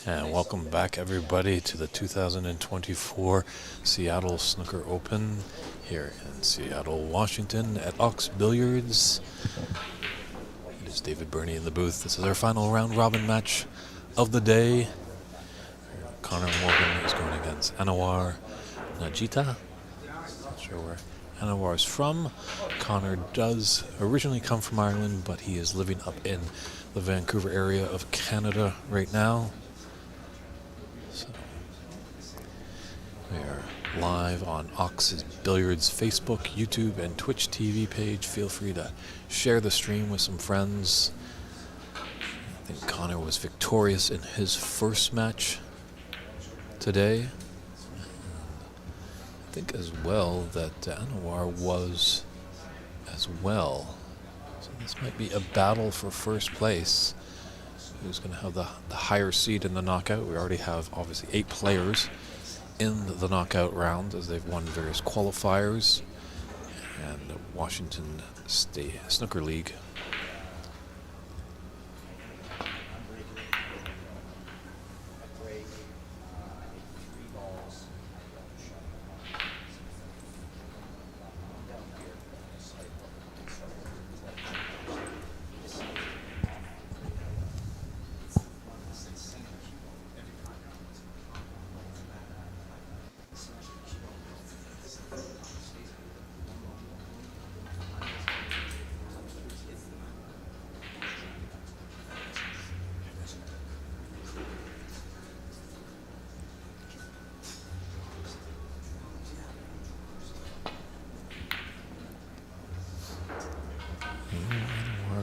And welcome back, everybody, to the 2024 Seattle Snooker Open here in Seattle, Washington at Ox Billiards. It is David Burney in the booth. This is our final round-robin match of the day. Connor Morgan is going against Anwar Najita. Not sure where Anwar is from. Connor does originally come from Ireland, but he is living up in the Vancouver area of Canada right now. So we are live on Ox's Billiards Facebook, YouTube, and Twitch TV page. Feel free to share the stream with some friends. I think Connor was victorious in his first match today. I think as well that Anwar was as well. So this might be a battle for first place. Who's going to have the higher seed in the knockout? We already have obviously 8 players in the knockout round as they've won various qualifiers and the Washington State Snooker League.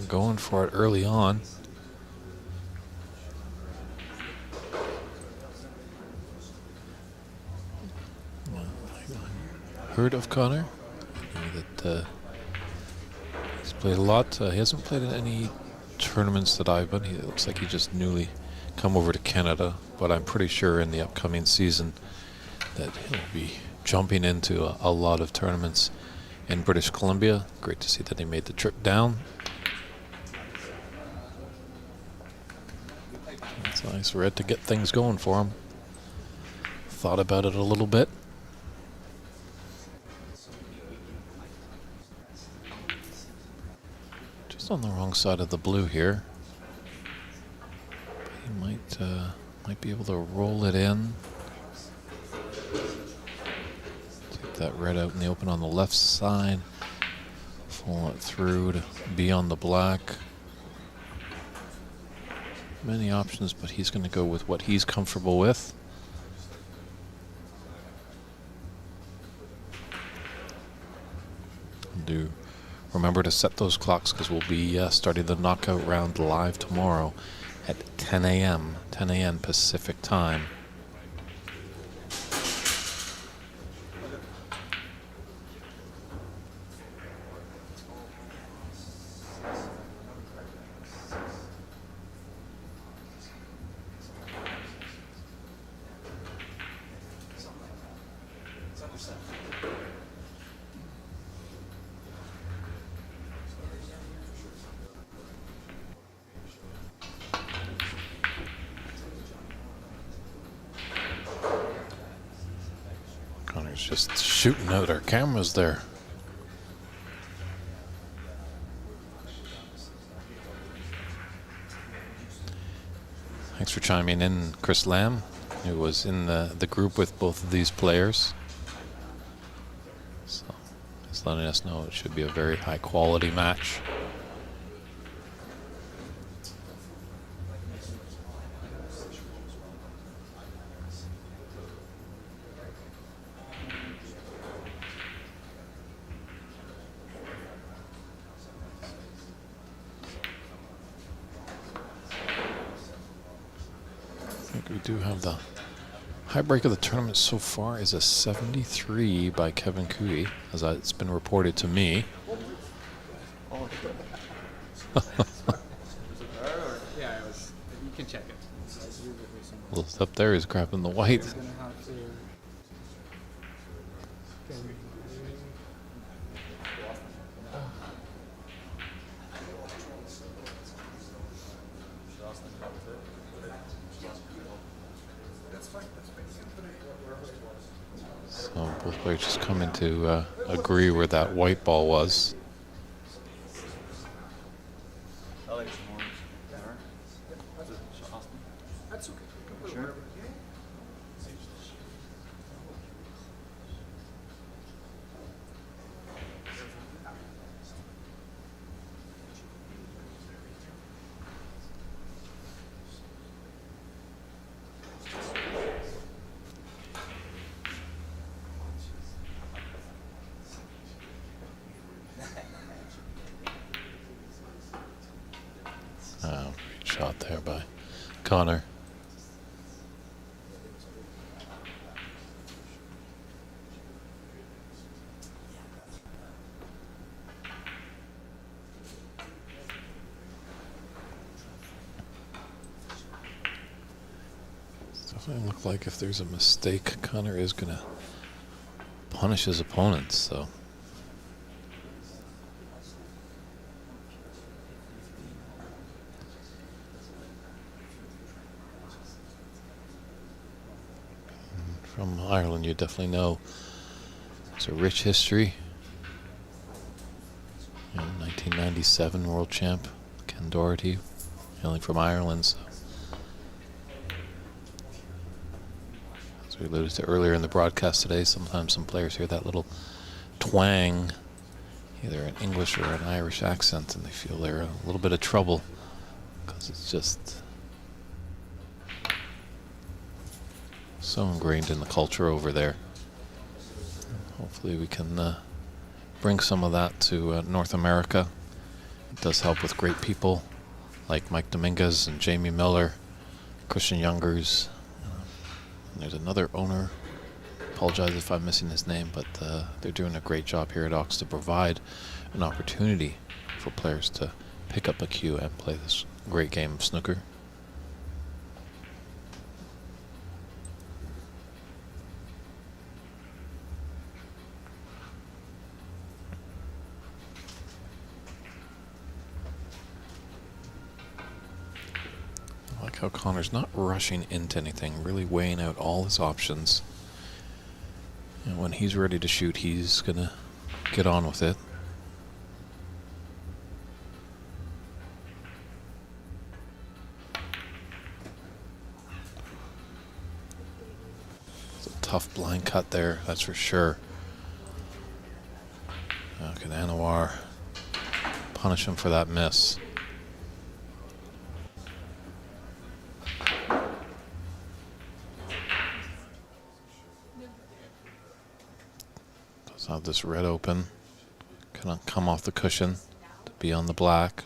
Going for it early on. Heard of Connor? That he's played a lot. He hasn't played in any tournaments that I've been. It looks like he just newly come over to Canada, but I'm pretty sure in the upcoming season that he'll be jumping into a lot of tournaments in British Columbia. Great to see that he made the trip down. It's a nice red to get things going for him. Thought about it a little bit. Just on the wrong side of the blue here. He might be able to roll it in. Take that red out in the open on the left side. Pull it through to be on the black. Many options, but he's going to go with what he's comfortable with. Do remember to set those clocks because we'll be starting the knockout round live tomorrow at 10 a.m. 10 a.m. Pacific time. Connor's just shooting out our cameras there. Thanks for chiming in, Chris Lamb, who was in the group with both of these players. So he's letting us know it should be a very high quality match. We do have the high break of the tournament so far is a 73 by Kevin Cooey, as it's been reported to me. Yeah, you can check it. Well, up there is grabbing the white. Both players just coming to agree where that white ball was. That's okay. Sure. Great shot there by Connor. Definitely look like if there's a mistake, Connor is going to punish his opponents. So from Ireland, you definitely know it's a rich history. 1997 world champ Ken Doherty, hailing from Ireland. So, as we alluded to earlier in the broadcast today, sometimes some players hear that little twang, either an English or an Irish accent, and they feel they're in a little bit of trouble because it's just so ingrained in the culture over there. Hopefully we can bring some of that to North America. It does help with great people like Mike Dominguez and Jamie Miller, Christian Youngers. And there's another owner, apologize if I'm missing his name, but they're doing a great job here at Ox to provide an opportunity for players to pick up a cue and play this great game of snooker. I like how Connor's not rushing into anything, really weighing out all his options. And when he's ready to shoot, he's going to get on with it. It's a tough blind cut there, that's for sure. Now can Anwar punish him for that miss? Does have this red open. Cannot come off the cushion to be on the black.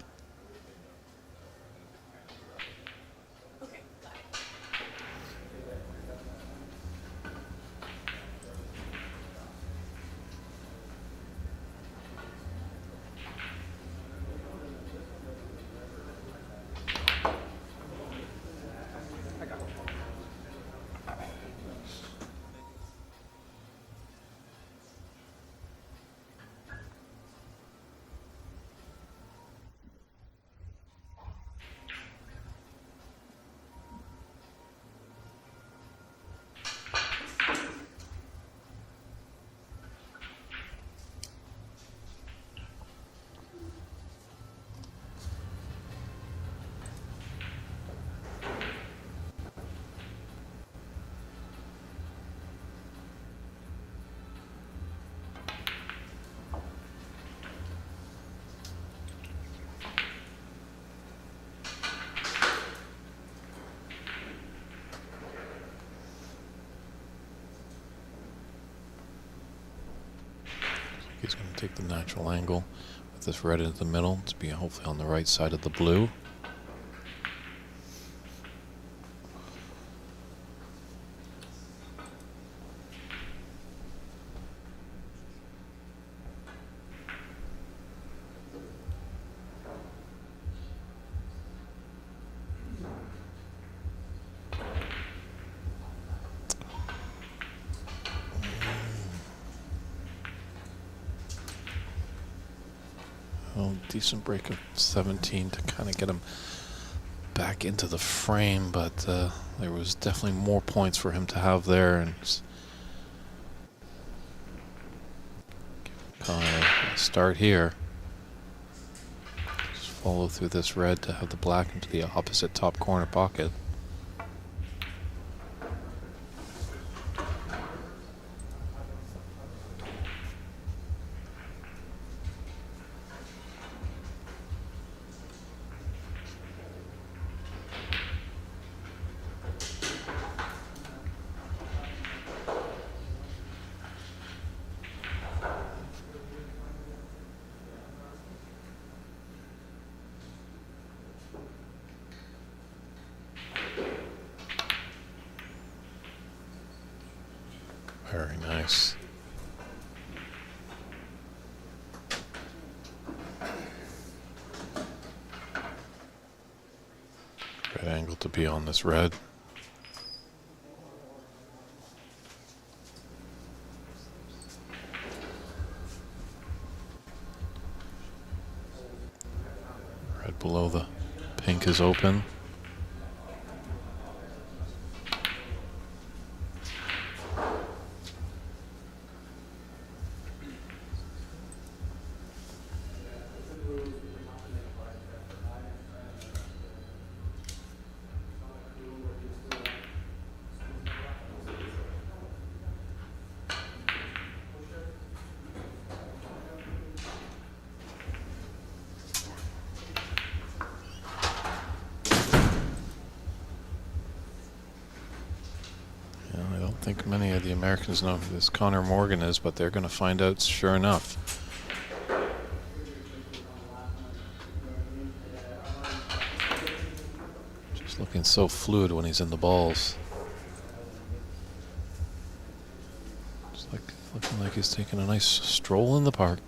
He's going to take the natural angle with this red into the middle to be hopefully on the right side of the blue. Well, decent break of 17 to kind of get him back into the frame, but there was definitely more points for him to have there, and Connor, start here. Just follow through this red to have the black into the opposite top corner pocket. Very nice. Great angle to be on this red. Red below the pink is open. I don't think many of the Americans know who this Connor Morgan is, but they're going to find out sure enough. Just looking so fluid when he's in the balls. Just looking like he's taking a nice stroll in the park.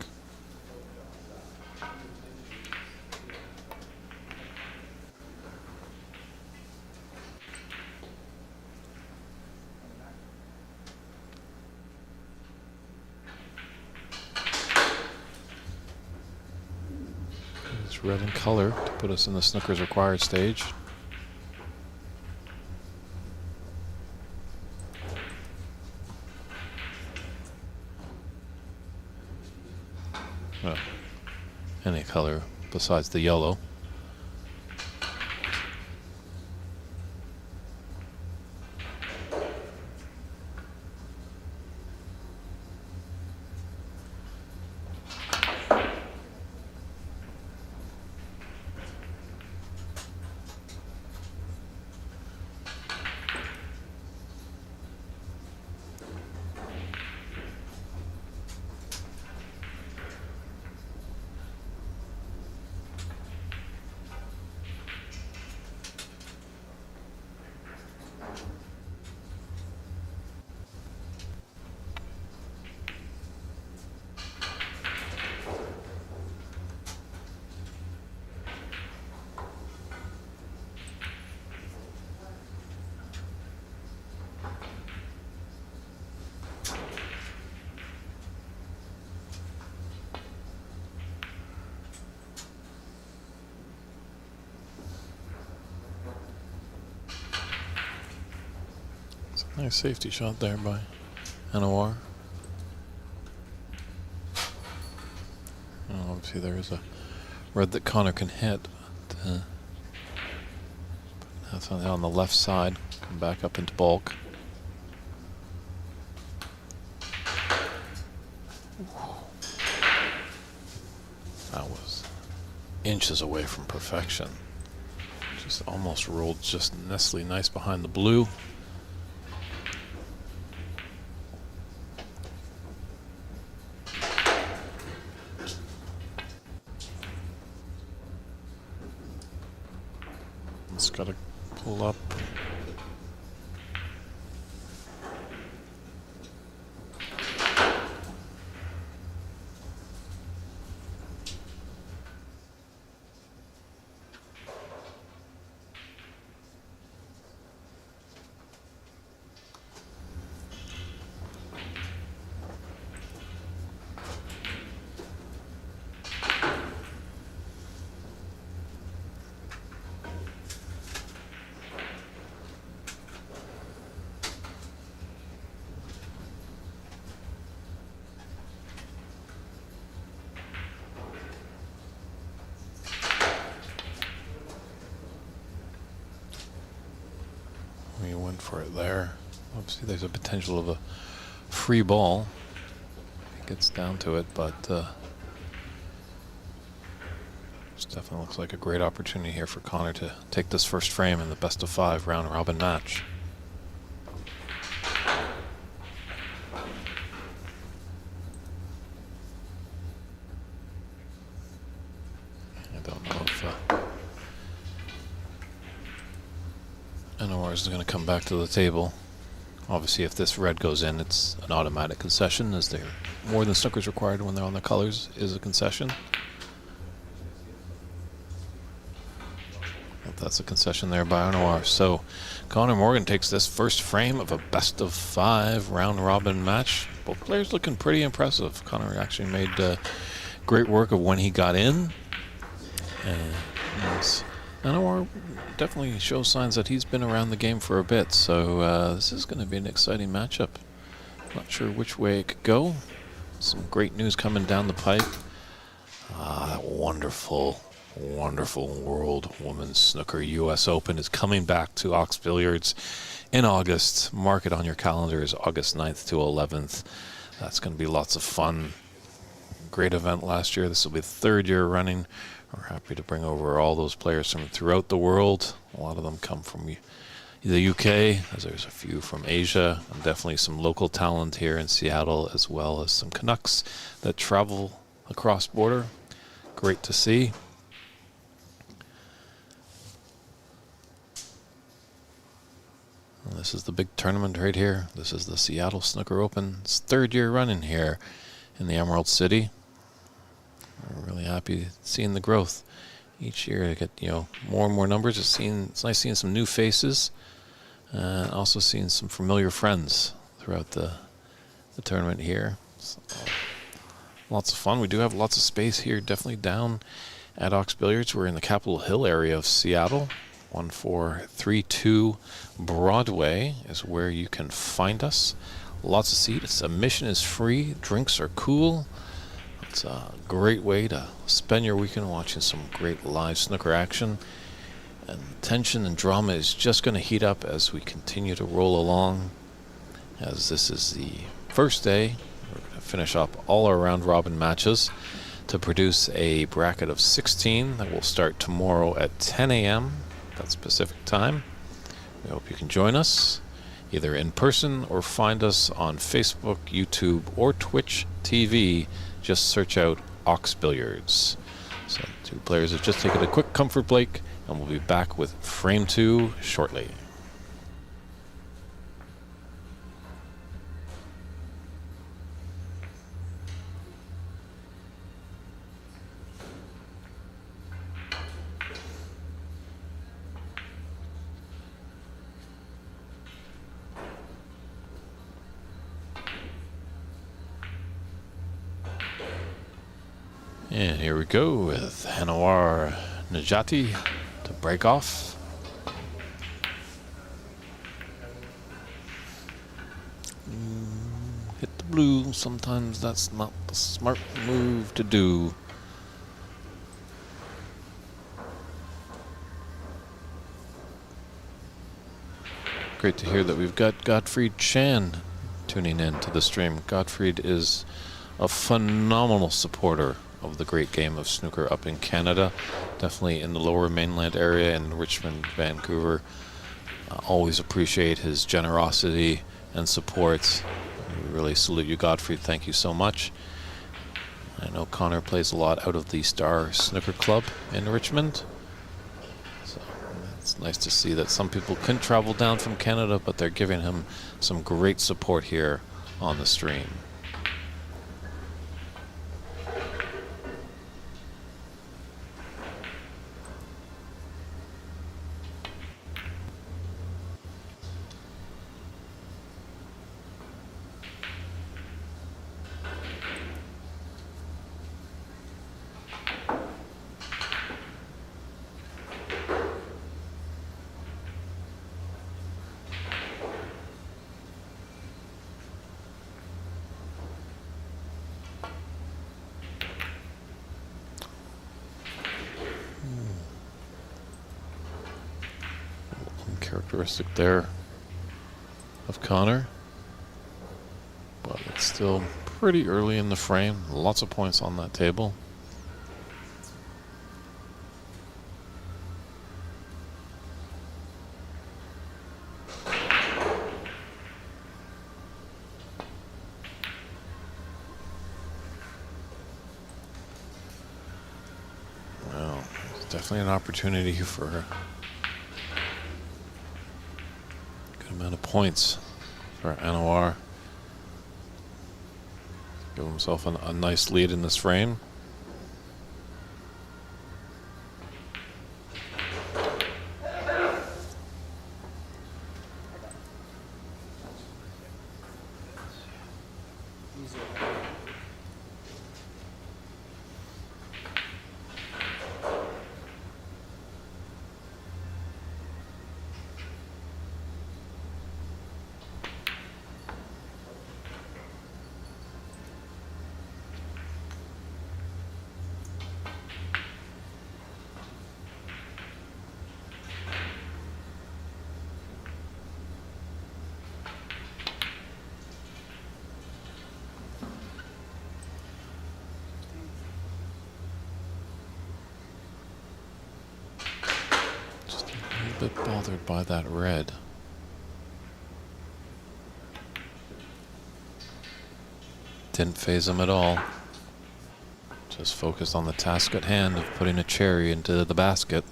It's red in color to put us in the snooker's required stage. Well, any color besides the yellow. Nice safety shot there by Anwar. Obviously there is a red that Connor can hit. But, that's on the left side. Come back up into bulk. That was inches away from perfection. Just almost rolled just nicely nice behind the blue. It's got to pull up. He went for it there. Obviously, there's a potential of a free ball. It gets down to it, but this definitely looks like a great opportunity here for Connor to take this first frame in the best of 5 round robin match. I don't know if NOR is going to come back to the table. Obviously, if this red goes in, it's an automatic concession, as they're more than Snooker's required when they're on the colors is a concession. But that's a concession there by NOR. So Connor Morgan takes this first frame of a best of 5 round robin match. Both players looking pretty impressive. Connor actually made great work of when he got in. And NOR definitely shows signs that he's been around the game for a bit, so this is going to be an exciting matchup. Not sure which way it could go. Some great news coming down the pipe. That wonderful, wonderful World Women's Snooker US Open is coming back to Ox Billiards in August. Mark it on your calendars, August 9th to 11th. That's going to be lots of fun. Great event last year. This will be the 3rd year running. We're happy to bring over all those players from throughout the world. A lot of them come from the UK, as there's a few from Asia, and definitely some local talent here in Seattle, as well as some Canucks that travel across border. Great to see. And this is the big tournament right here. This is the Seattle Snooker Open. It's 3rd year running here in the Emerald City. We're really happy seeing the growth each year. I get more and more numbers. It's nice seeing some new faces, and also seeing some familiar friends throughout the tournament here. So, lots of fun. We do have lots of space here, definitely down at Ox Billiards. We're in the Capitol Hill area of Seattle. 1432 Broadway is where you can find us. Lots of seats. Admission is free. Drinks are cool. It's a great way to spend your weekend watching some great live snooker action. And tension and drama is just going to heat up as we continue to roll along. As this is the first day, we're going to finish up all our round robin matches to produce a bracket of 16 that will start tomorrow at 10 a.m. That's Pacific time. We hope you can join us either in person or find us on Facebook, YouTube, or Twitch TV. Just search out Ox Billiards. So 2 players have just taken a quick comfort break, and we'll be back with frame 2 shortly. And here we go with Hanawar Najati to break off. Hit the blue. Sometimes that's not the smart move to do. Great to hear that we've got Gottfried Chan tuning in to the stream. Gottfried is a phenomenal supporter of the great game of snooker up in Canada, definitely in the lower mainland area in Richmond, Vancouver. Always appreciate his generosity and support. We really salute you, Godfrey. Thank you so much. I know Connor plays a lot out of the Star Snooker Club in Richmond. So it's nice to see that some people couldn't travel down from Canada, but they're giving him some great support here on the stream. Characteristic there. of Connor. But it's still pretty early in the frame. Lots of points on that table. Well, it's definitely an opportunity for a good amount of points for Anwar. Give himself a nice lead in this frame. A bit bothered by that red. Didn't phase him at all. Just focused on the task at hand of putting a cherry into the basket.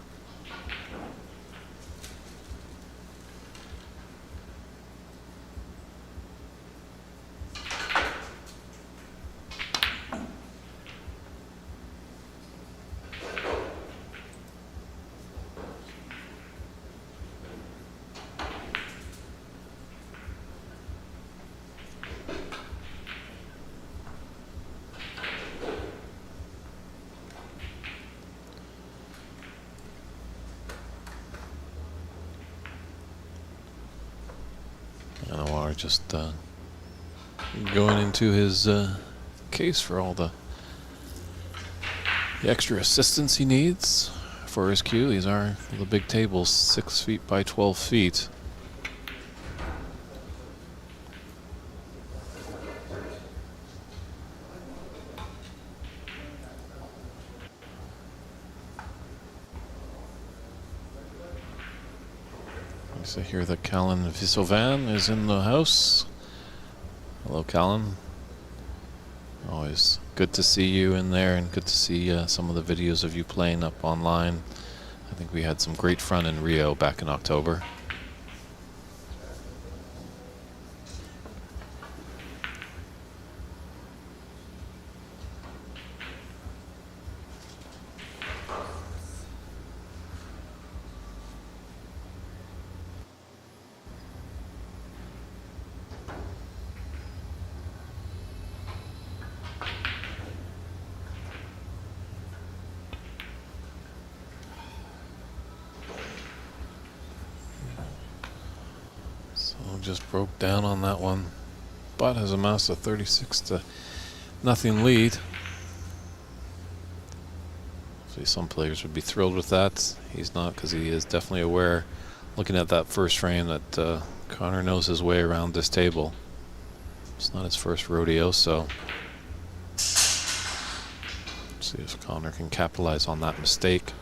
Anwar just going into his case for all the extra assistance he needs for his cue. These are the big tables, 6 feet by 12 feet. I hear that Callan Vissovan is in the house. Hello, Callan. Always good to see you in there, and good to see some of the videos of you playing up online. I think we had some great fun in Rio back in October. Just broke down on that one, but has amassed a 36-0 lead. See, some players would be thrilled with that. He's not, because he is definitely aware, looking at that first frame, that Connor knows his way around this table. It's not his first rodeo, so see if Connor can capitalize on that mistake.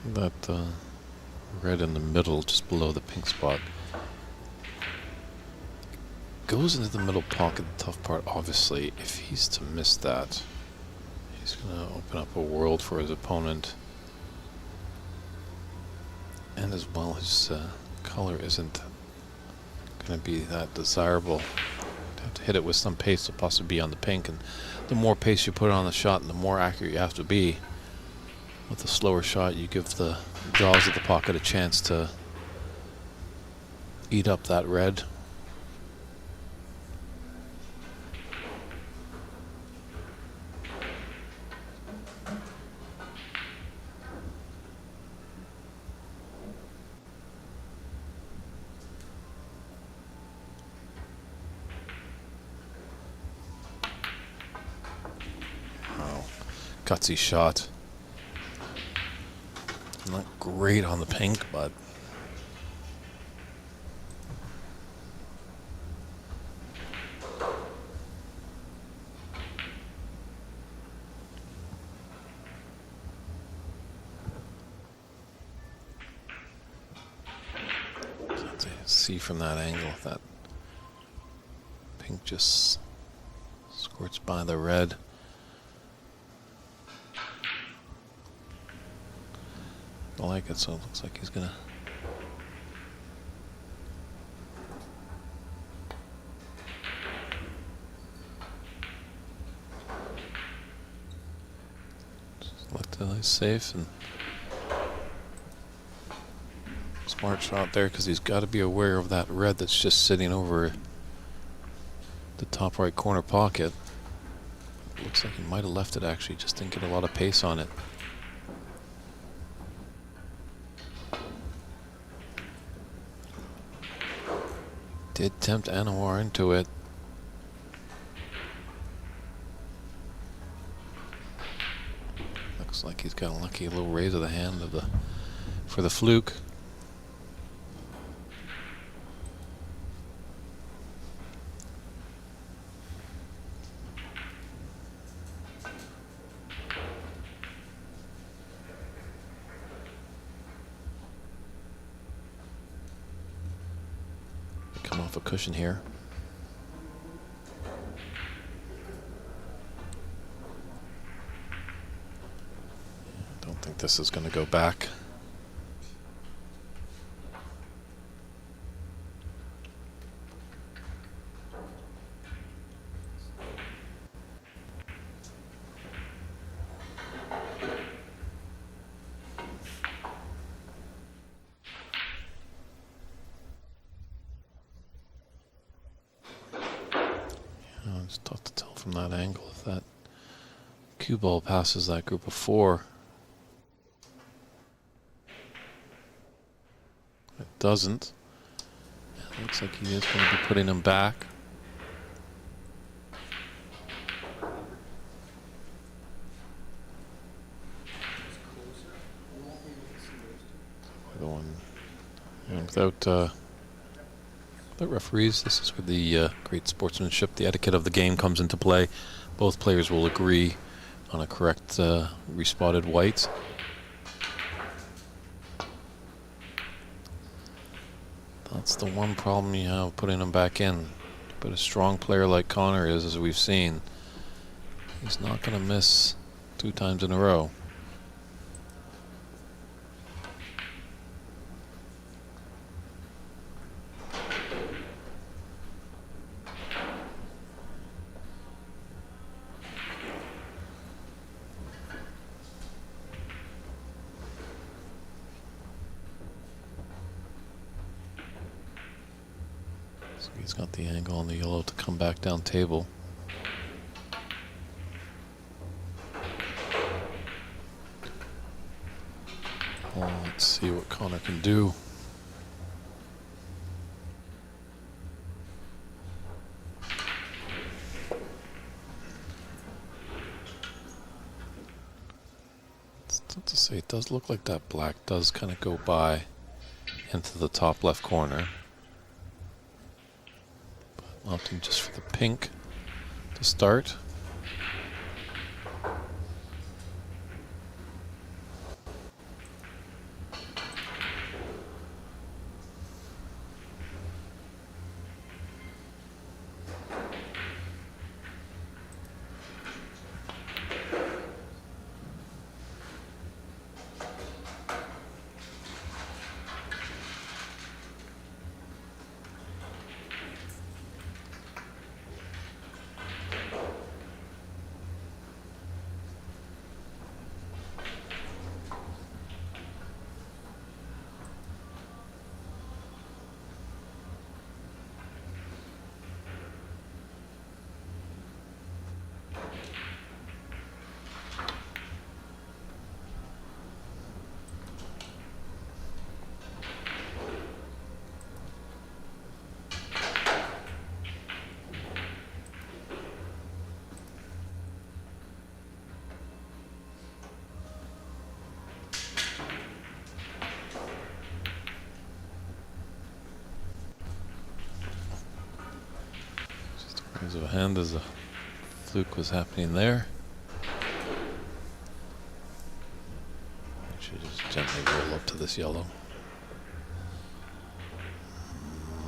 That red in the middle, just below the pink spot, goes into the middle pocket. The tough part, obviously, if he's to miss that, he's going to open up a world for his opponent. And as well, his color isn't going to be that desirable. You have to hit it with some pace to possibly be on the pink, and the more pace you put on the shot, the more accurate you have to be. With a slower shot, you give the jaws of the pocket a chance to eat up that red. Wow, gutsy shot. Not great on the pink, but can't see from that angle if that pink just squirts by the red. I like it, so it looks like he's gonna just let the ice safe and smart shot there, because he's got to be aware of that red that's just sitting over the top right corner pocket. Looks like he might have left it, actually, just didn't get a lot of pace on it. Did tempt Anwar into it. Looks like he's got a lucky little raise of the hand of for the fluke. Come off a cushion here. Don't think this is going to go back. It's tough to tell from that angle if that cue ball passes that group of four. It doesn't. It looks like he is going to be putting him back. Going, without referees, this is where the great sportsmanship, the etiquette of the game comes into play. Both players will agree on a correct respotted white. That's the one problem you have putting him back in. But a strong player like Connor is, as we've seen, he's not going to miss 2 times in a row. So he's got the angle on the yellow to come back down table. Well, let's see what Connor can do. It's tough to say. It does look like that black does kind of go by into the top left corner. Opting just for the pink to start. hand as a fluke was happening there. Should just gently roll up to this yellow.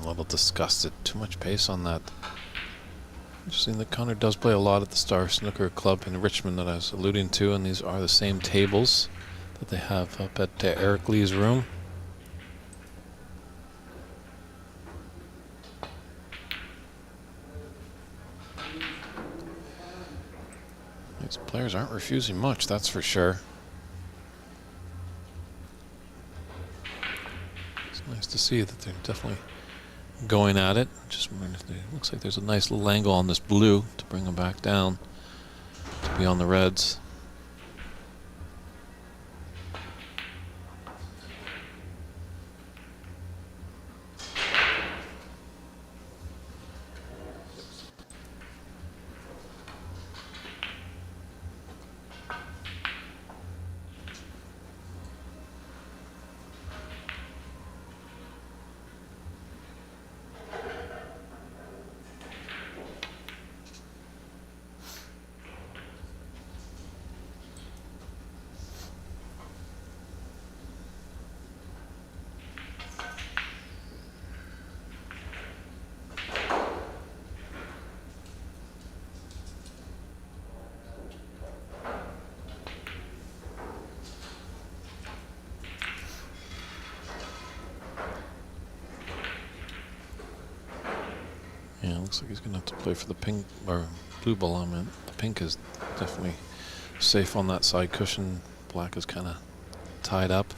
A little disgusted. Too much pace on that. Interesting that Connor does play a lot at the Star Snooker Club in Richmond that I was alluding to, and these are the same tables that they have up at Eric Lee's room. These players aren't refusing much, that's for sure. It's nice to see that they're definitely going at it. Just wondering if looks like there's a nice little angle on this blue to bring them back down to be on the reds. Yeah, looks like he's going to have to play for the pink, or blue ball, I meant. The pink is definitely safe on that side cushion. Black is kind of tied up.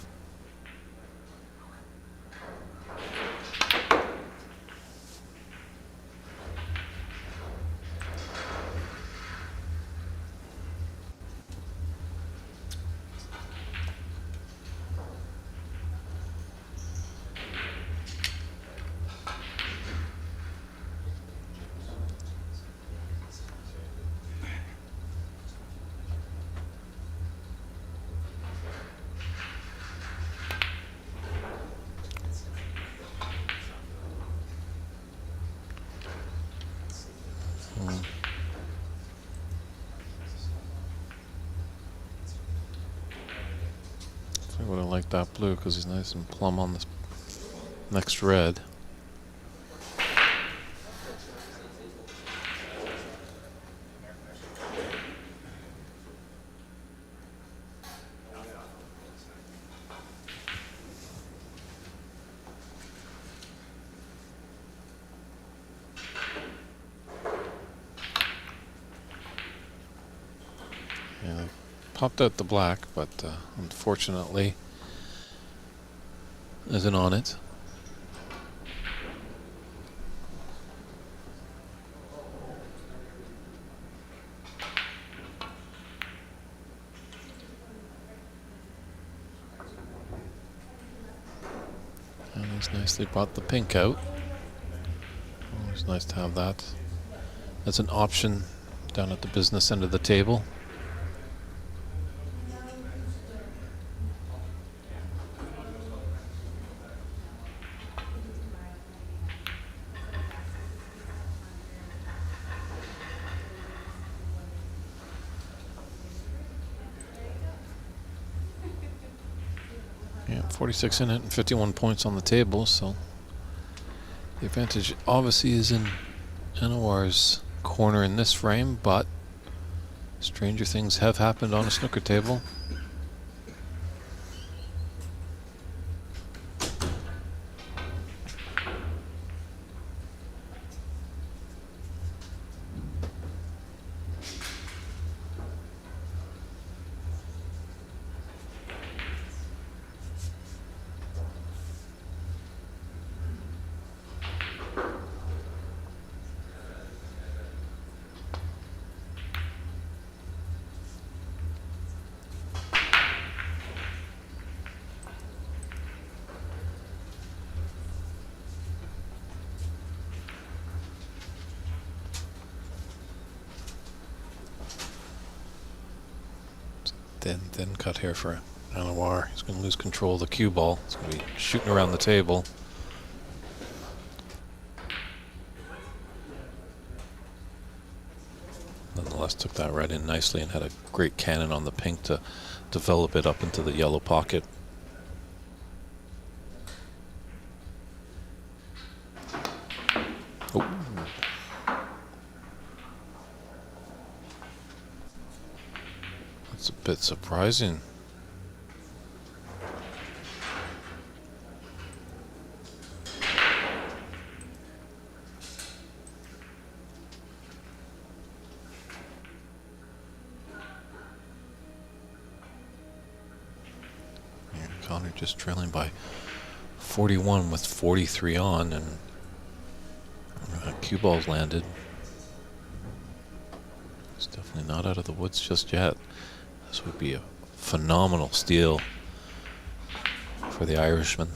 I would have liked that blue because he's nice and plumb on this next red. Yeah, they popped out the black, but unfortunately isn't on it. And he's nicely brought the pink out. Always nice to have that. That's an option down at the business end of the table. Yeah, 46 in it and 51 points on the table, so the advantage obviously is in Enowar's corner in this frame, but stranger things have happened on a snooker table. Thin cut here for Anwar. He's going to lose control of the cue ball. It's going to be shooting around the table. Les took that right in nicely and had a great cannon on the pink to develop it up into the yellow pocket. Oh. That's a bit surprising. Connor just trailing by 41 with 43 on, and cue balls landed. It's definitely not out of the woods just yet. This would be a phenomenal steal for the Irishman.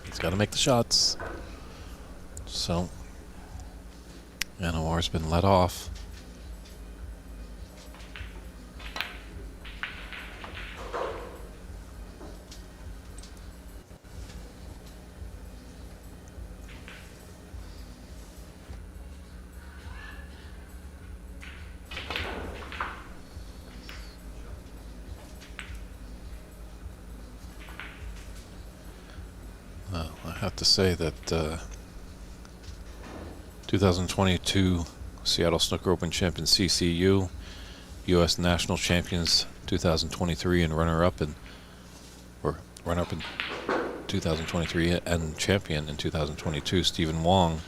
He's got to make the shots. So, Anoar's been let off. I have to say that 2022 Seattle Snooker Open champion CCU, U.S. National Champions 2023 and runner-up in 2023 and champion in 2022, Stephen Wong.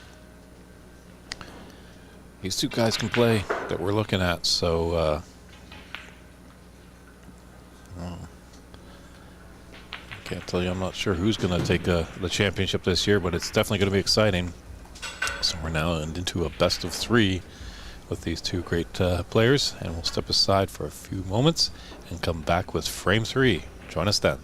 These two guys can play that we're looking at, so can't tell you. I'm not sure who's going to take the championship this year, but it's definitely going to be exciting. So we're now into a best of 3 with these two great players, and we'll step aside for a few moments and come back with frame 3. Join us then.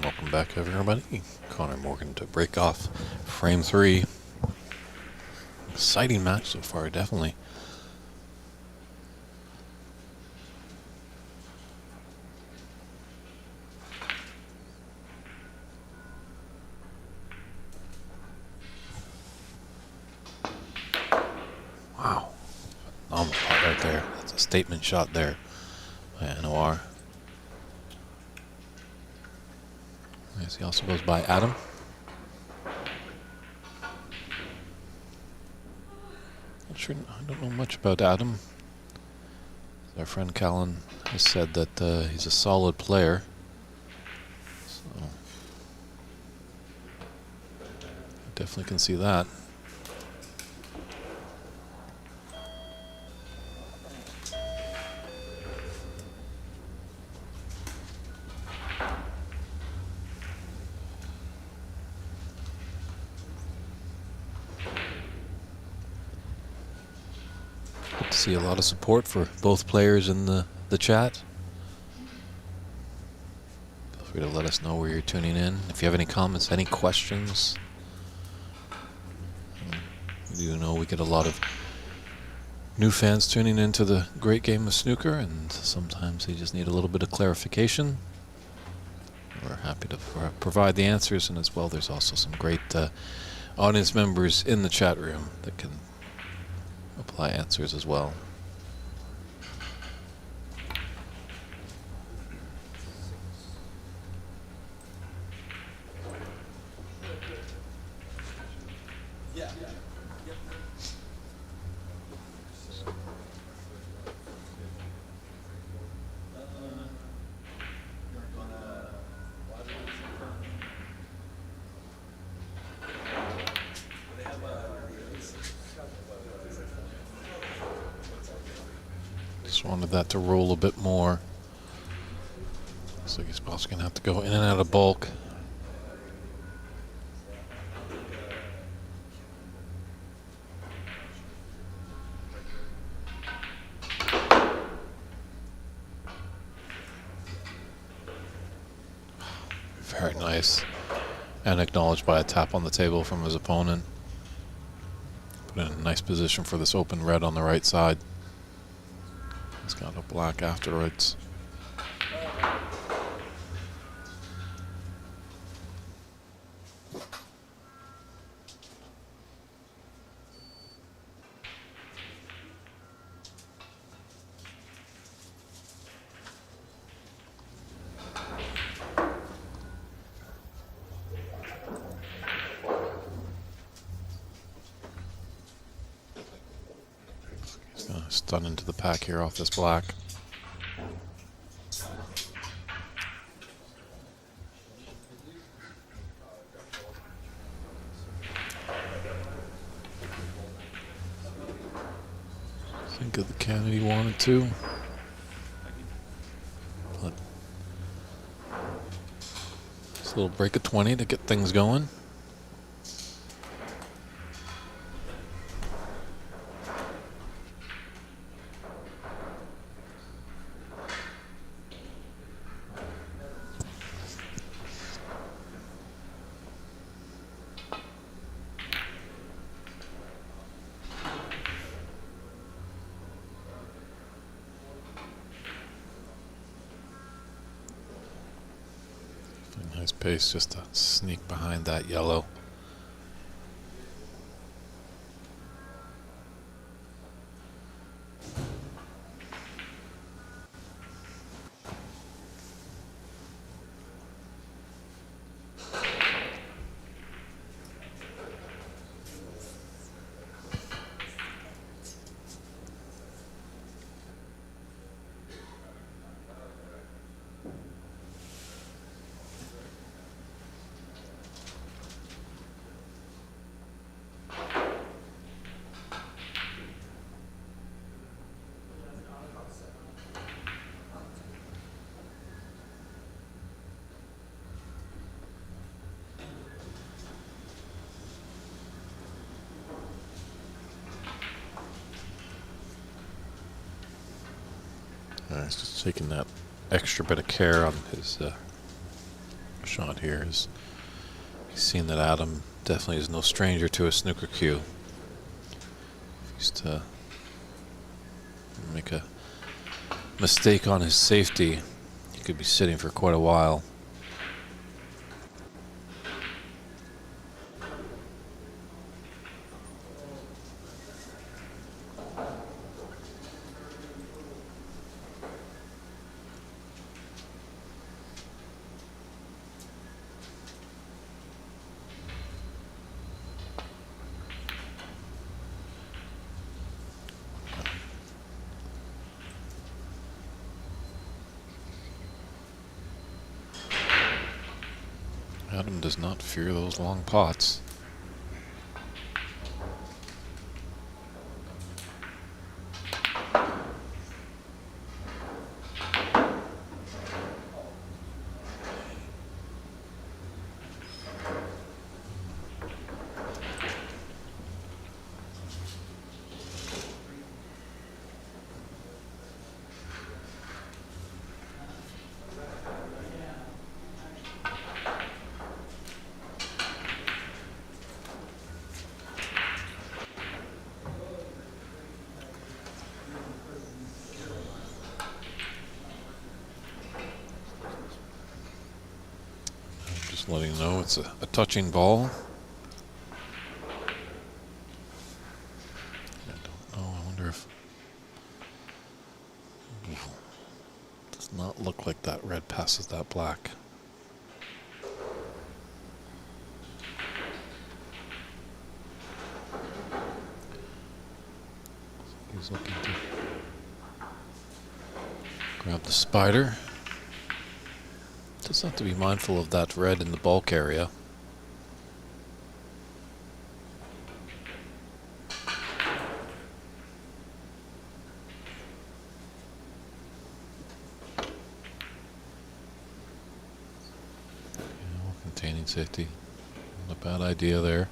Welcome back, everybody. Connor Morgan to break off frame 3. Exciting match so far, definitely. Wow. Phenomenal pot right there. That's a statement shot there by Anoar. He also goes by Adam. Not sure, I don't know much about Adam. Our friend Callan has said that he's a solid player. So definitely can see that. See a lot of support for both players in the chat. Feel free to let us know where you're tuning in. If you have any comments, any questions. We do know we get a lot of new fans tuning into the great game of snooker, and sometimes they just need a little bit of clarification. we're happy to provide the answers, and as well, there's also some great audience members in the chat room that can apply answers as well. Just wanted that to roll a bit more. Looks like he's also going to have to go in and out of bulk. Very nice. And acknowledged by a tap on the table from his opponent. Put in a nice position for this open red on the right side. He's got a black afterwards. He's going to stun into the pack here off this black. Think of the candidate he wanted to. But just a little break of 20 to get things going. Nice pace just to sneak behind that yellow. He's just taking that extra bit of care on his shot here. He's seen that Adam definitely is no stranger to a snooker cue. If he's to make a mistake on his safety, he could be sitting for quite a while. Adam does not fear those long pots. Just letting you know it's a touching ball. I don't know. I wonder if... Does not look like that red passes that black. He's looking to grab the spider. Just have to be mindful of that red in the bulk area. Containing safety. Not a bad idea there.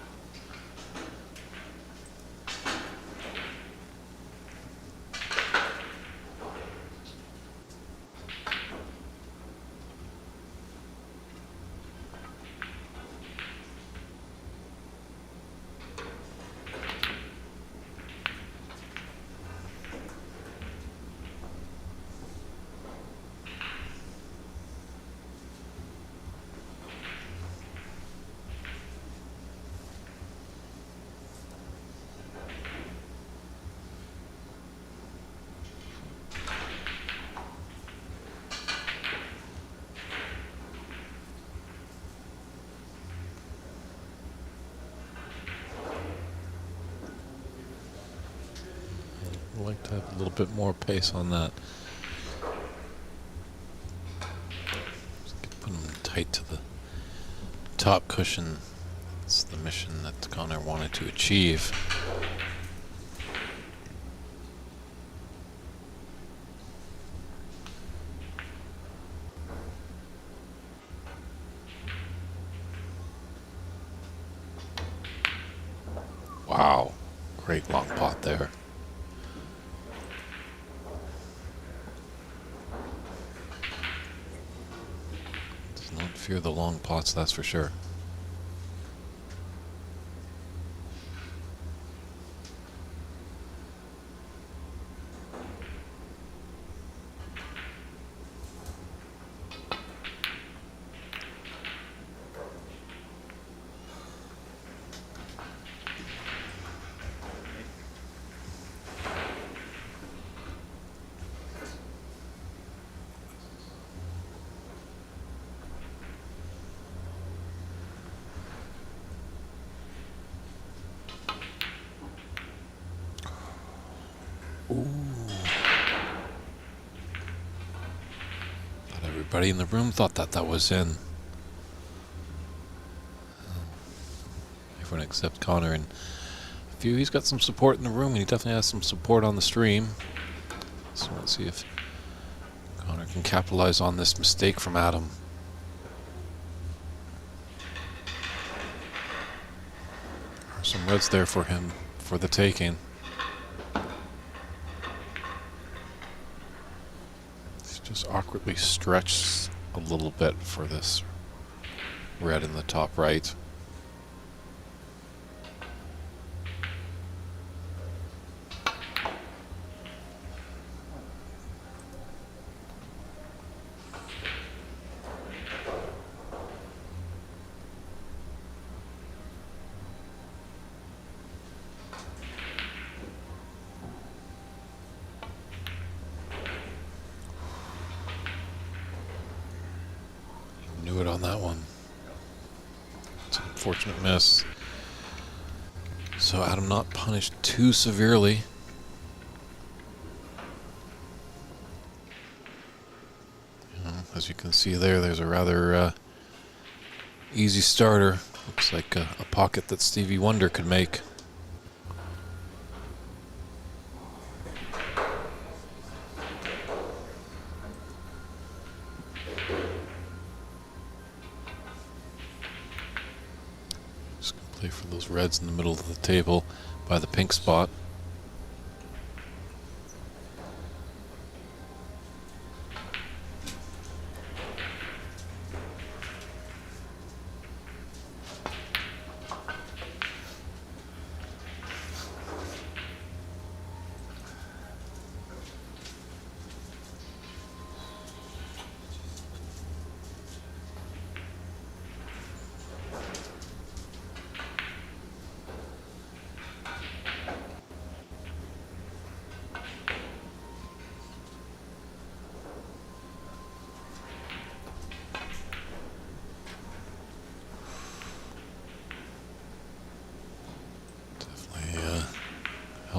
I'd like to have a little bit more pace on that. Just put them tight to the top cushion. That's the mission that Connor wanted to achieve. Wow, great long pot there. Does not fear the long pots, that's for sure. Ooh. But everybody in the room thought that was in. Everyone except Connor and a few. He's got some support in the room, and he definitely has some support on the stream. So let's see if Connor can capitalize on this mistake from Adam. There's some reds there for him for the taking. Just awkwardly stretched a little bit for this red in the top right. Knew it on that one. It's an unfortunate miss. So Adam not punished too severely. As you can see there's a rather easy starter. Looks like a pocket that Stevie Wonder could make. Play for those reds in the middle of the table by the pink spot.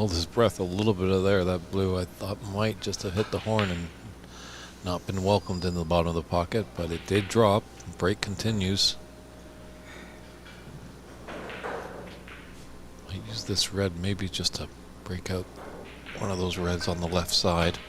held his breath a little bit of there. That blue, I thought, might just have hit the horn and not been welcomed in the bottom of the pocket, but it did drop. Break continues. I use this red maybe just to break out one of those reds on the left side.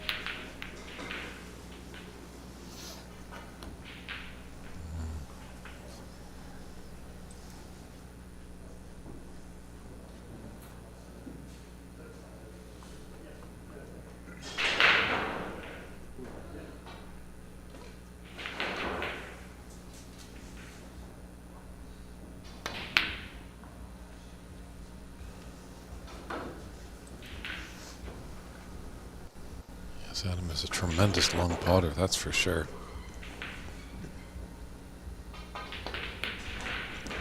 Adam is a tremendous long potter, that's for sure.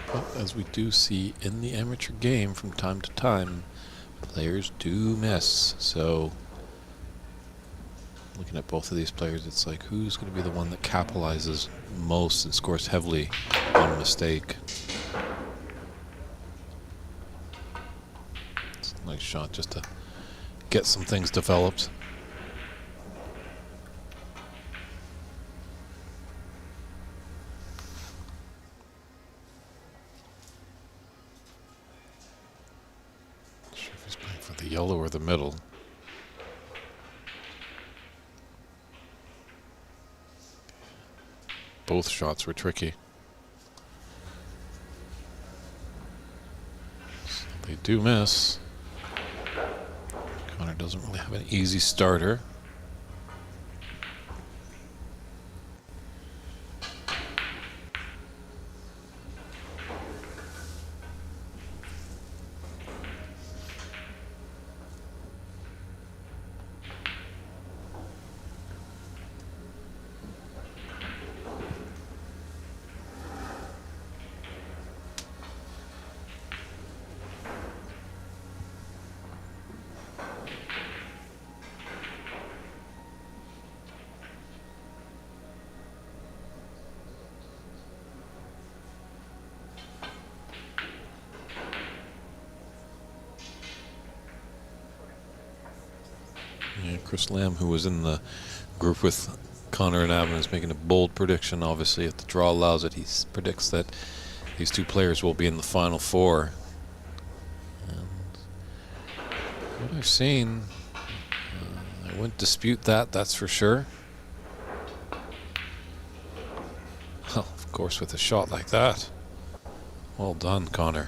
But as we do see in the amateur game from time to time, players do miss. So looking at both of these players, it's like, who's going to be the one that capitalizes most and scores heavily on a mistake? It's a nice shot just to get some things developed. The yellow or the middle. Both shots were tricky. So they do miss. Connor doesn't really have an easy starter. Yeah, Chris Lamb, who was in the group with Connor and Adam, is making a bold prediction. Obviously, if the draw allows it, he predicts that these two players will be in the Final Four. And what I've seen, I wouldn't dispute that, that's for sure. Well, of course, with a shot like that. Well done, Connor.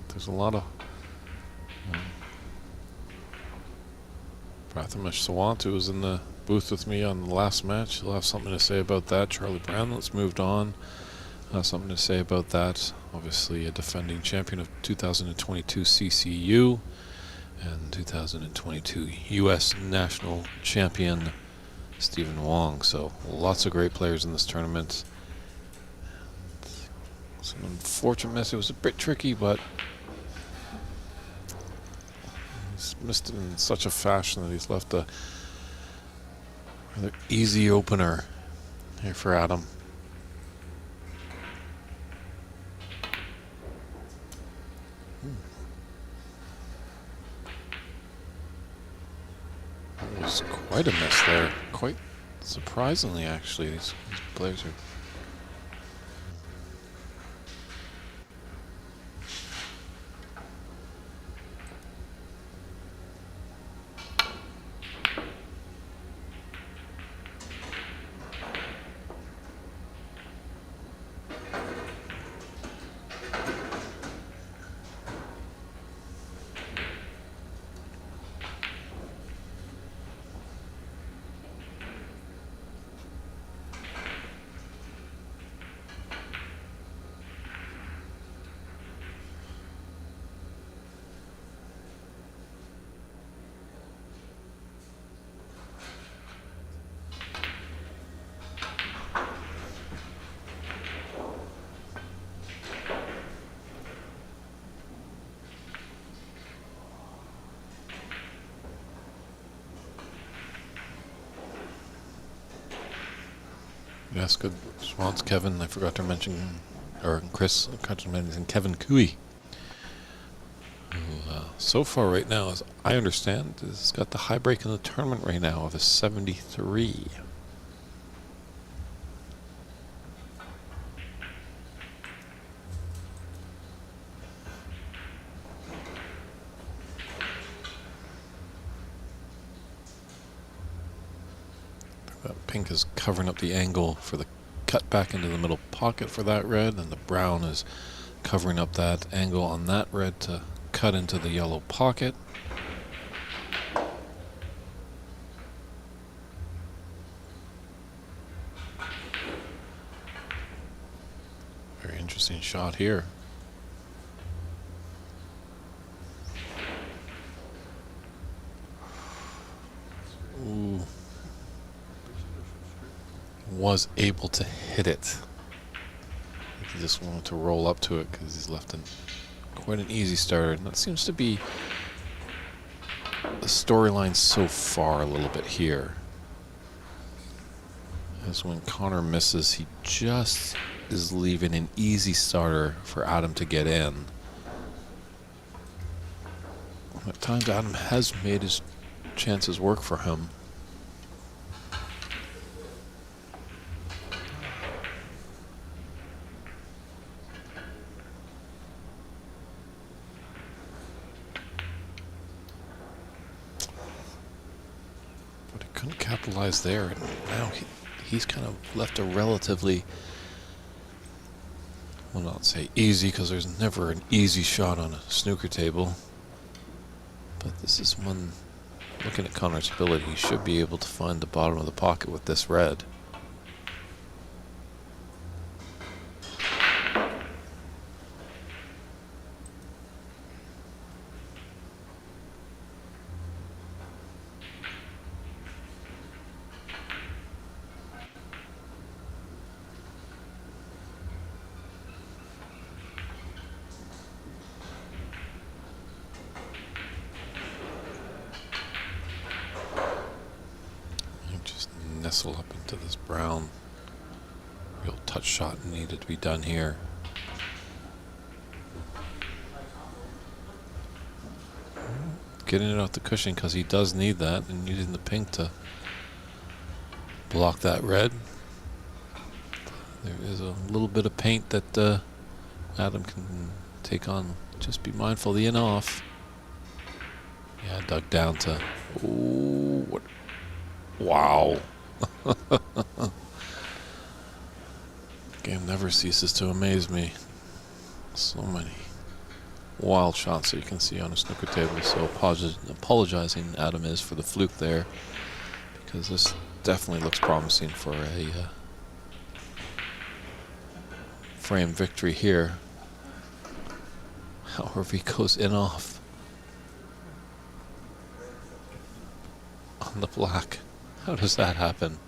There's a lot of Prathamesh Sawant, who was in the booth with me on the last match. He'll have something to say about that. Charlie Brownlett's moved on. Something to say about that. Obviously a defending champion of 2022 CCU and 2022 U.S. national champion Stephen Wong. So lots of great players in this tournament. Some unfortunate miss. It was a bit tricky, but he's missed it in such a fashion that he's left a rather easy opener here for Adam. That was quite a miss there. Quite surprisingly, actually. These players are... Yes, good response, Kevin. I forgot to mention, or Chris, I forgot to mention Kevin Cooey, who so far right now, as I understand, has got the high break in the tournament right now of a 73. Pink is covering up the angle for the cut back into the middle pocket for that red, and the brown is covering up that angle on that red to cut into the yellow pocket. Very interesting shot here. Ooh. Was able to hit it. I think he just wanted to roll up to it because he's left in quite an easy starter. And that seems to be the storyline so far a little bit here. As when Connor misses, he just is leaving an easy starter for Adam to get in. At times Adam has made his chances work for him. But he couldn't capitalize there, and now he's kind of left a relatively, well, not say easy, because there's never an easy shot on a snooker table. But this is one, looking at Connor's ability, he should be able to find the bottom of the pocket with this red. Nestle up into this brown. Real touch shot needed to be done here. Getting it off the cushion because he does need that, and using the pink to block that red. There is a little bit of paint that Adam can take on. Just be mindful of the in off. Yeah, dug down to. Ooh, what? Wow. Game never ceases to amaze me. So many wild shots that you can see on a snooker table. So apologizing Adam is for the fluke there, because this definitely looks promising for a frame victory here. However, he goes in off on the black. How does that happen?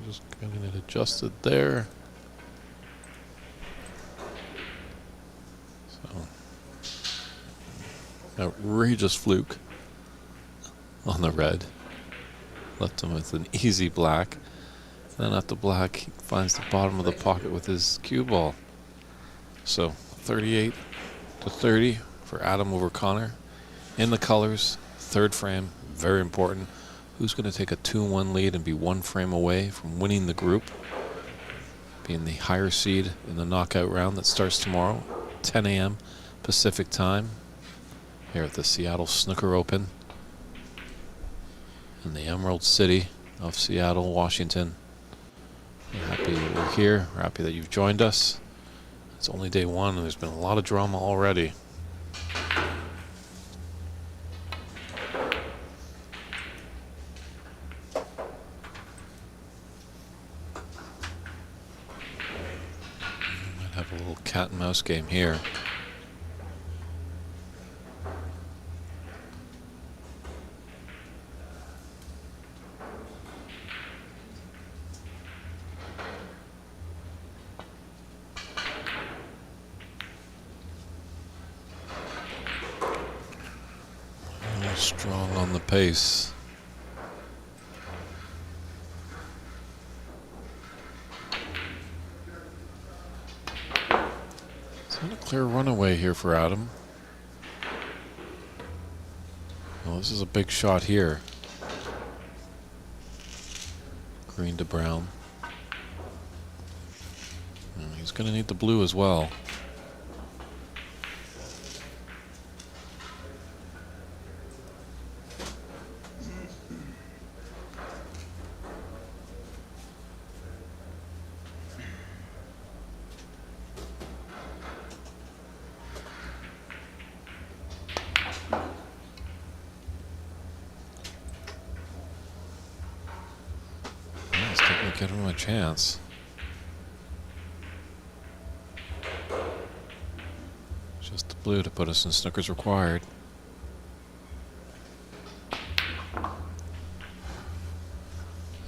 Just getting it adjusted there. So, outrageous fluke on the red. Left him with an easy black. Then at the black, he finds the bottom of the pocket with his cue ball. So 38 to 30 for Adam over Connor. In the colors, third frame, very important. Who's going to take a 2-1 lead and be one frame away from winning the group, being the higher seed in the knockout round that starts tomorrow, 10 a.m. Pacific time, here at the Seattle Snooker Open in the Emerald City of Seattle, Washington. We're happy that we're here. We're happy that you've joined us. It's only day one, and there's been a lot of drama already. Might have a little cat and mouse game here. strong on the pace. It's not a clear runaway here for Adam. Well, this is a big shot here. Green to brown. And he's going to need the blue as well. Let's definitely give him a chance. Just the blue to put us in snookers required.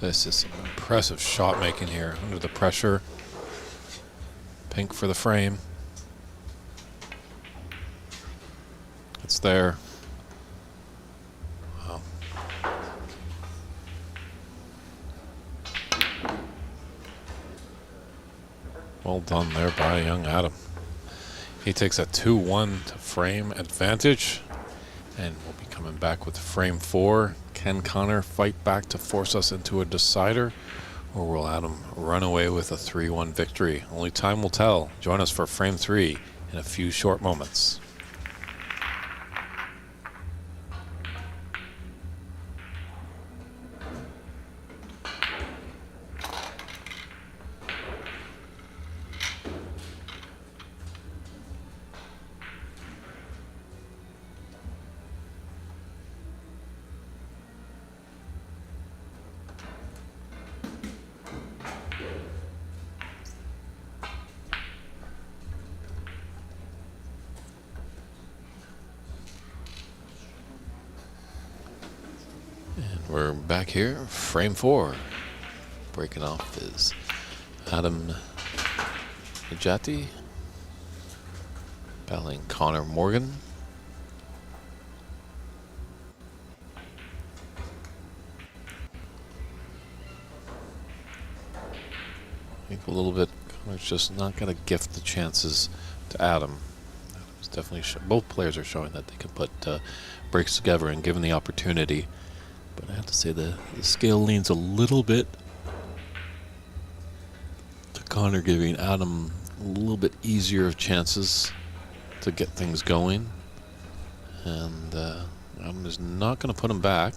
This is some impressive shot making here under the pressure. Pink for the frame. It's there. Wow. Well done there by young Adam. He takes a 2-1 to frame advantage, and we'll be coming back with frame 4. Can Connor fight back to force us into a decider, or will Adam run away with a 3-1 victory? Only time will tell. Join us for frame 3 in a few short moments. We're back here, frame 4. Breaking off is Adam Najati, battling Connor Morgan. I think a little bit, Connor's just not going to gift the chances to Adam. Adam's definitely both players are showing that they can put breaks together and given the opportunity. But I have to say the scale leans a little bit to Connor, giving Adam a little bit easier of chances to get things going. And Adam is not going to put him back.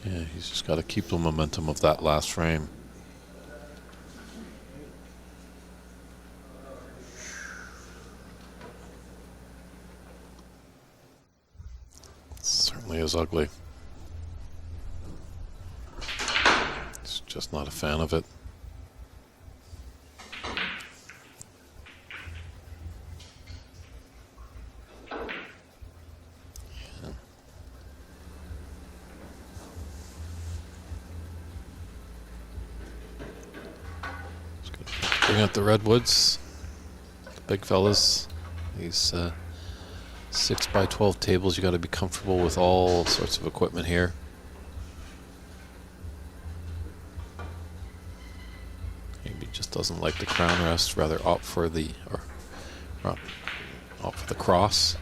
Yeah, he's just got to keep the momentum of that last frame. It certainly is ugly. He's just not a fan of it. Bring out the redwoods, the big fellas. These 6x12 tables, you got to be comfortable with all sorts of equipment here. Maybe just doesn't like the crown rest, rather opt for the opt for the cross.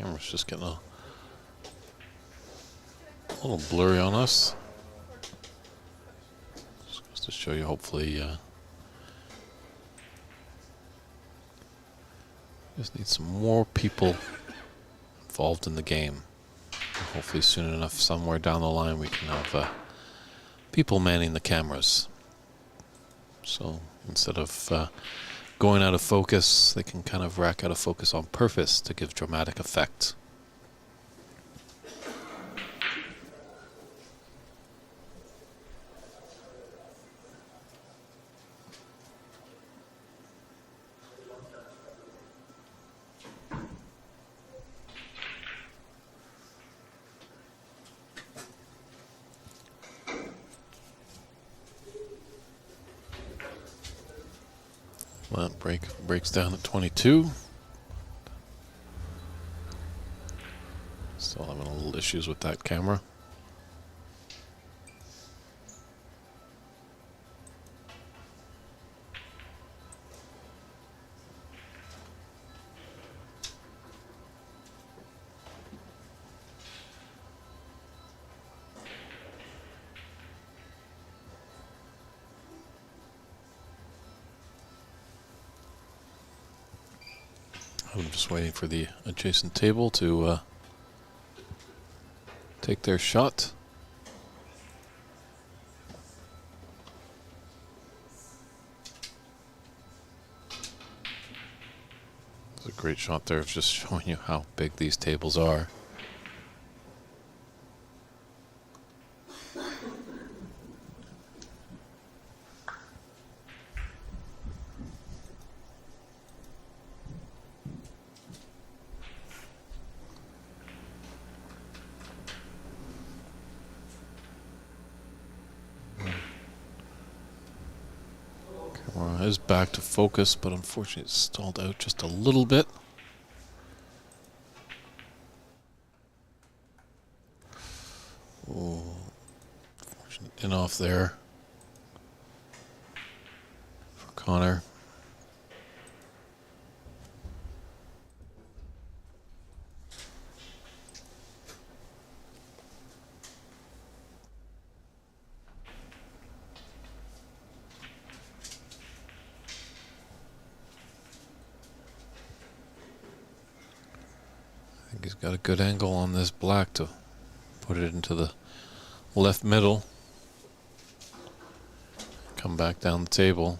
Camera's just getting a little blurry on us. Just to show you, hopefully, just need some more people involved in the game. Hopefully soon enough, somewhere down the line, we can have people manning the cameras. So instead of going out of focus, they can kind of rack out of focus on purpose to give dramatic effect. That breaks down at 22. Still having a little issues with that camera. I'm just waiting for the adjacent table to take their shot. It's a great shot there of just showing you how big these tables are. Camera is back to focus, but unfortunately it's stalled out just a little bit. Oh, fortunate in off there for Connor. I think he's got a good angle on this black to put it into the left middle. Come back down the table.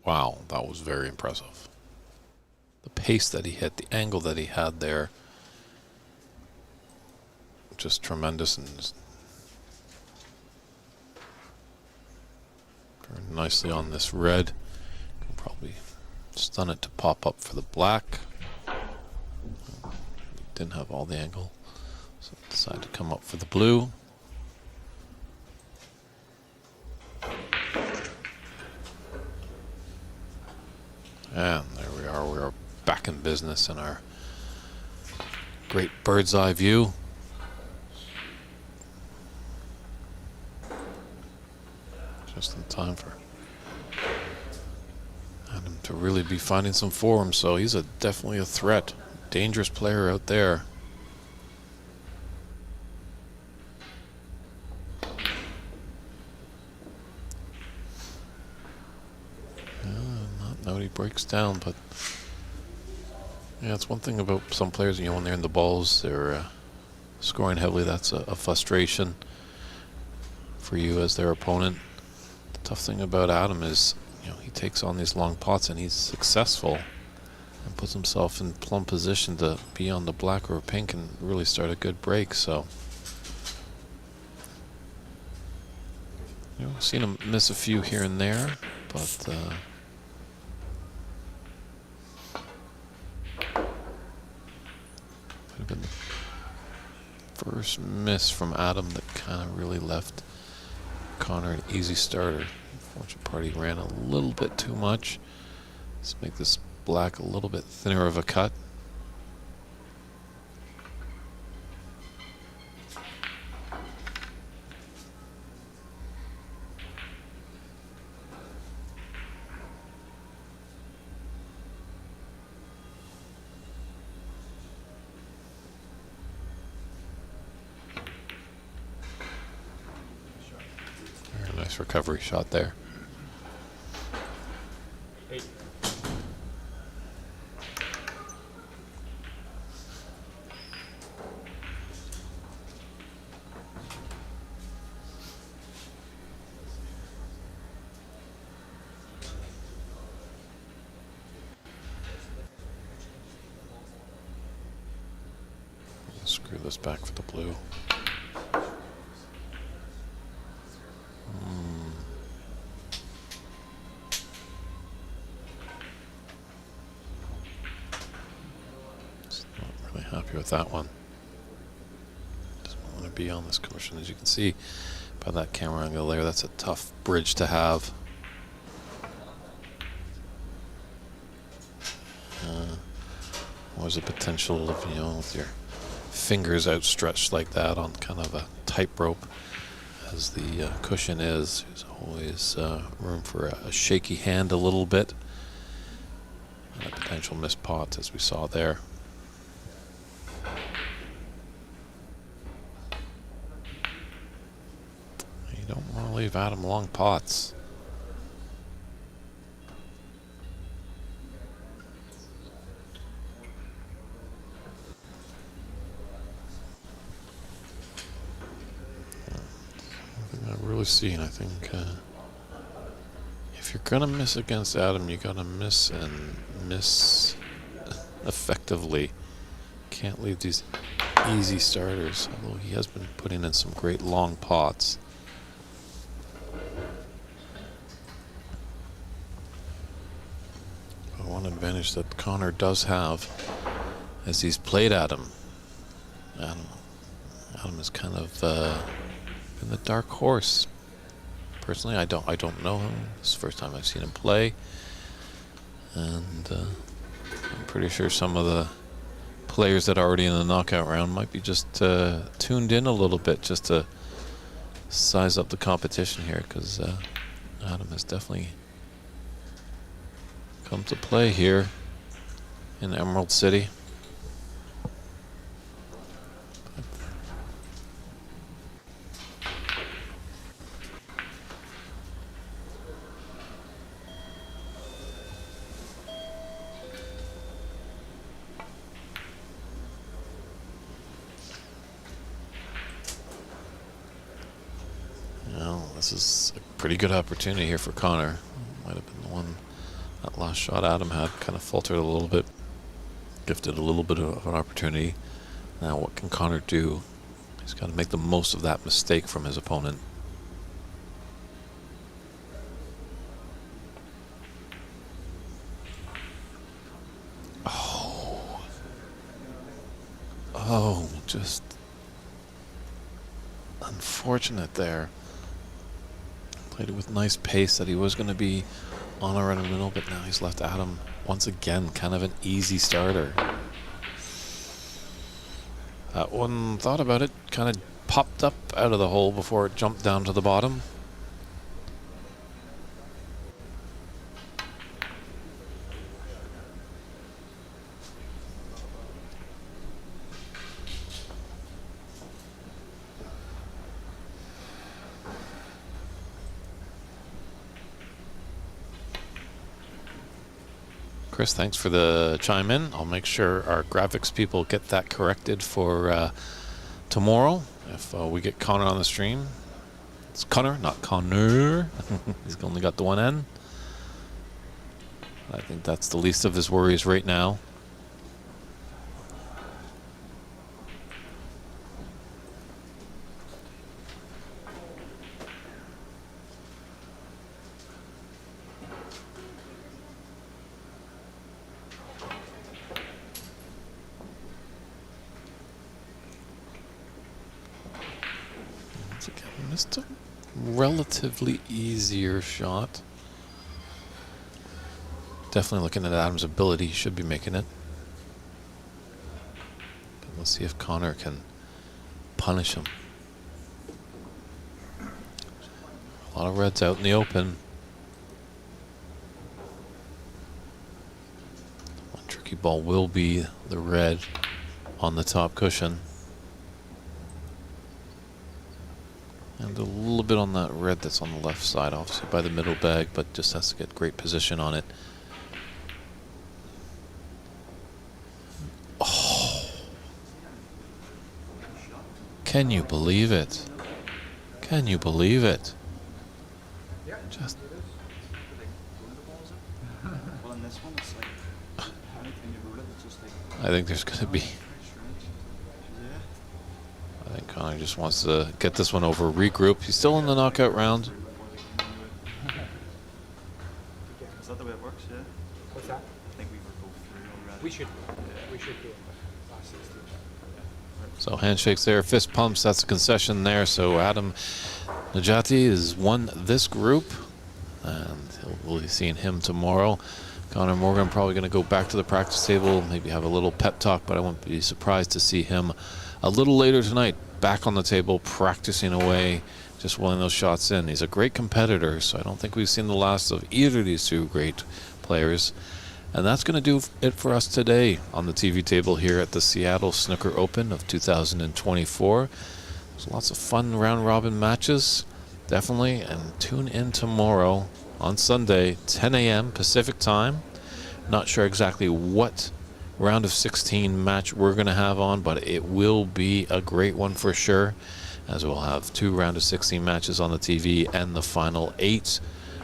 Wow, that was very impressive. The pace that he hit, the angle that he had there, just tremendous, and very nicely on this red. Can probably stun it to pop up for the black. Didn't have all the angle, so decided to come up for the blue. And there we are. We are back in business in our great bird's eye view. Just in time for Adam to really be finding some form. So he's definitely a threat. Dangerous player out there. Not he breaks down, but yeah, it's one thing about some players, you know, when they're in the balls, they're scoring heavily. That's a frustration for you as their opponent. The tough thing about Adam is, you know, he takes on these long pots and he's successful and puts himself in plumb position to be on the black or pink and really start a good break. So, you know, I've seen him miss a few here and there, but might have been the first miss from Adam that kind of really left Connor an easy starter. Unfortunate part, he ran a little bit too much. Let's make this black a little bit thinner of a cut. Nice recovery shot there. Screw this back for the blue. Just not really happy with that one. Doesn't want to be on this cushion, as you can see by that camera angle there. That's a tough bridge to have. Always a potential of, you know, with your fingers outstretched like that on kind of a tightrope, as the cushion is. There's always room for a shaky hand a little bit, and a potential missed pot, as we saw there. You don't want to leave Adam long pots. I've really seen, I think, if you're gonna miss against Adam, you gotta miss and miss effectively. Can't leave these easy starters, although he has been putting in some great long pots. But one advantage that Connor does have, as he's played Adam is kind of been the dark horse. Personally, I don't know him. This is the first time I've seen him play, and I'm pretty sure some of the players that are already in the knockout round might be just tuned in a little bit just to size up the competition here, because Adam has definitely come to play here in Emerald City. Well, this is a pretty good opportunity here for Connor. Might have been the one, that last shot Adam had kind of faltered a little bit, gifted a little bit of an opportunity. Now what can Connor do? He's got to make the most of that mistake from his opponent. Oh, just unfortunate there. Played it with nice pace that he was going to be on around the middle, but now he's left Adam once again kind of an easy starter. That one, thought about it, kind of popped up out of the hole before it jumped down to the bottom. Chris, thanks for the chime in. I'll make sure our graphics people get that corrected for tomorrow if we get Connor on the stream. It's Connor, not Connor. He's only got the one N. I think that's the least of his worries right now. Just a relatively easier shot. Definitely looking at Adam's ability, he should be making it. But let's see if Connor can punish him. A lot of reds out in the open. One tricky ball will be the red on the top cushion. And a little bit on that red that's on the left side, obviously by the middle bag, but just has to get great position on it. Oh. Can you believe it? Can you believe it? Just I think there's going to be. I think Connor just wants to get this one over, regroup. He's still in the knockout round. Is that the way it works? Yeah. What's that? I think we were both through already. We should do it. Last 16. So handshakes there, fist pumps. That's a concession there. So Adam Najati has won this group, and we'll be seeing him tomorrow. Connor Morgan probably going to go back to the practice table, maybe have a little pep talk, but I won't be surprised to see him a little later tonight back on the table, practicing away, just willing those shots in. He's a great competitor, so I don't think we've seen the last of either of these two great players. And that's going to do it for us today on the TV table here at the Seattle Snooker Open of 2024. There's lots of fun round-robin matches, definitely, and tune in tomorrow on Sunday, 10 a.m. Pacific time. Not sure exactly what round of 16 match we're going to have on, but it will be a great one for sure, as we'll have 2 round of 16 matches on the TV, and the final 8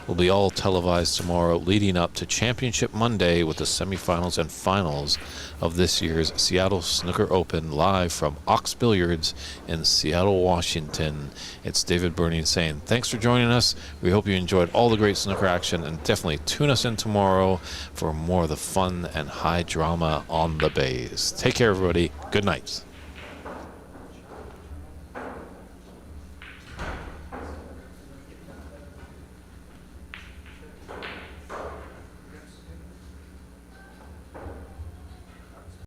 will be all televised tomorrow, leading up to Championship Monday with the semifinals and finals of this year's Seattle Snooker Open, live from Ox Billiards in Seattle, Washington. It's David Burney saying thanks for joining us. We hope you enjoyed all the great snooker action, and definitely tune us in tomorrow for more of the fun and high drama on the bays. Take care, everybody. Good night.